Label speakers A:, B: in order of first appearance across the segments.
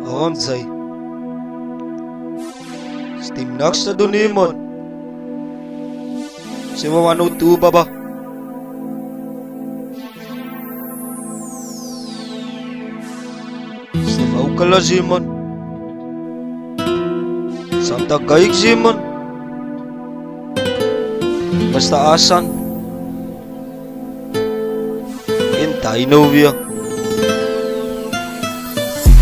A: Waarom zij? Steam next na doon naman. Si Mawano 2 baba. Stefaw kala Zimon. Santa Gaig Zimon. Basta asan. Intay Novia.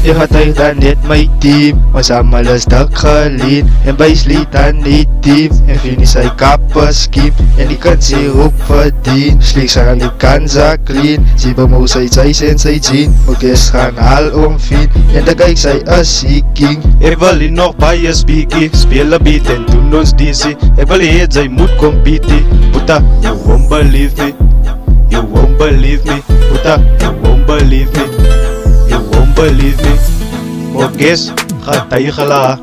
B: Ihatay danit may team Masama las dakalin En baislitan ni team En finisay kappa skip En ikan sirup verdien Slik sarang ikan za clean Siba mo say sen say jin Muges kan al fin En dagay say asiking
C: Ik wil in nog bias biki Spelen beat en doen ons DC Ik wil heet zij moet compete Puta, you won't believe me You won't believe me Puta, you won't believe me You won't believe me Morges, gaat hij gela.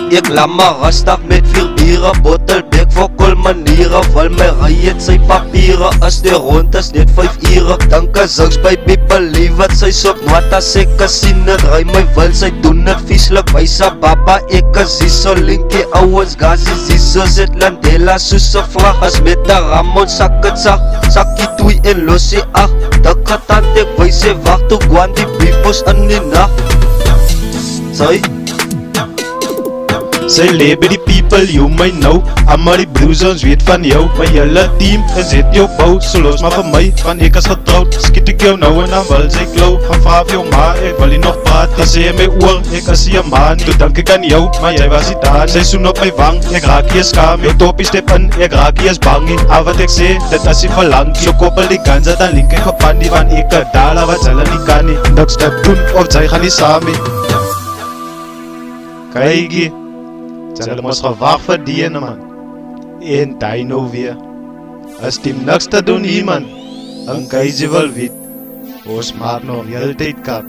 A: Ik laat maar rastig met 4 bieren Bottelbek voor kol manieren Val my rijet sy papieren As die rond is net 5 ure Dan kan ziks by believe wat sy soop Nwata sê kasien het Ry my wil sy doen het vieslik By sa baba ek is so linkie Ouwens gazi ziso zit Landela soos a vraag As met die ramon sak het sag Sakkie toei en losie ag Dik getant ek wees sy wacht Toe gwaan die bibos in die nacht
C: Sy leef by die people, you my know Amma die broers ons weet van jou My hele team is het jou bou So los maar vir my, van ek is getrouwd Skiet ek jou nou en dan wil sy klauw Gaan vraag vir jou ma, ek wil nie nog praat Dan sê my oor, ek is die man Toe dank ek aan jou, maar jy was nie daar Sy soen op my wang, ek raak hier skam Jou topie step in, ek raak hier is bang Al wat ek sê, dit is die verlang So koppel die ganza, dan link ek op aan die Van ek het dala wat sy nie kan nie Niks te doen, of sy gaan nie saam nie Kykie Sy hulle mos gewag vir die ene man En die nou weer As die niks te doen hier man Dan kan jy wel weet Ons maak nog heel tyd kap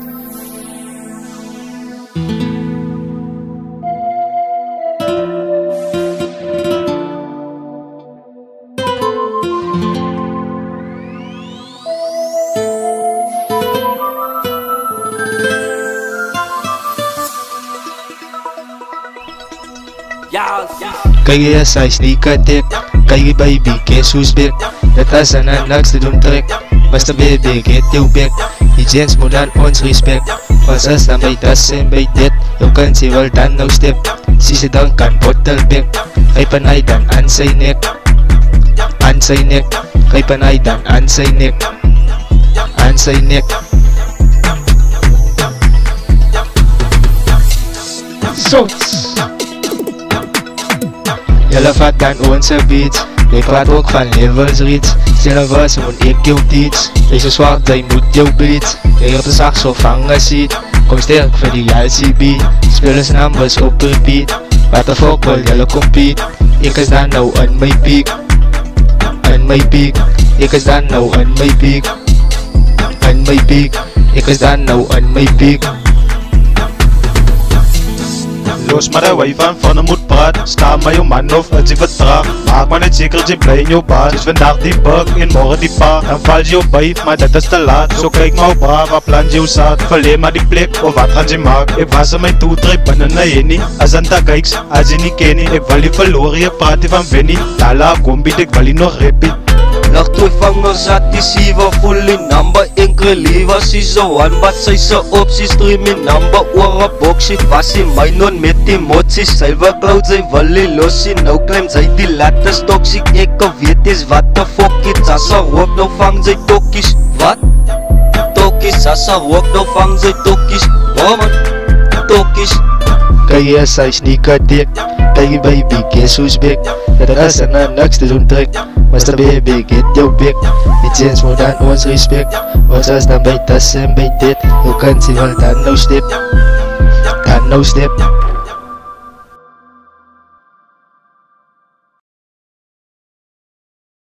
B: Kijk je sy sneaker dik Kijk je baby, guess who's big Dat is aan niks te doen trek Mr. Baby, get jou bek Die gents moet aan ons respect Ons is dan by das en by dit Jou kan sy wel dan nou step Sy sy dan kan bottelbek Gryp en hy dan aan sy nek Aan sy nek Gryp en hy dan aan sy nek Aan sy nek Sots Julle vat dan onze beats Jy praat ook van levels reeds Stel was moet ek jou teach Jy so zwart, jy moet jou beats Jy op die sag so vang as seed Kom sterk vir die LCB Speel is numbers op repeat Wat the fuck wil julle compete Ek is dan nou in my peak In my peak Ek is dan nou in my peak In my peak Ek is dan nou in my peak
C: Los maar die wijf van hem moet praat Sta maar jou man of als jy vertraag Maak maar net zeker jy bly in jou baas Soos vandag die bug en morgen die pa Dan val jy jou bijf, maar dit is te laat So kyk maar op haar, wat plant jy jou saad Verleer maar die plek, of wat gaan jy maak Ek was in my toetrui binnen na hennie As aan ta kijks, as jy nie ken nie Ek wil die verloor, jy praat die van Vennie Tala kombied, ek wil die nog repeat
A: Lag twee vangers at die 7 Fully number, enkele liever Sy so one, but sy so op Sy stream die number oor a box Sy was die mynon met die motsies Silver cloud, sy wil die losie Nou klim sy die latte toxic Ek weet is wat the fuck it As a rook, nou vang sy tokies Wat? Tokies, as a rook, nou vang sy tokies Oh man, tokies
B: Kijk je sy sneaker dik Kijk je baby, guess who's big Dat is aan niks te doen trek Mr. Baby, get jou bek Die gents moet aan ons respect Ons is dan by tas en by dit Jou kan sy wel dan nou step Dan nou step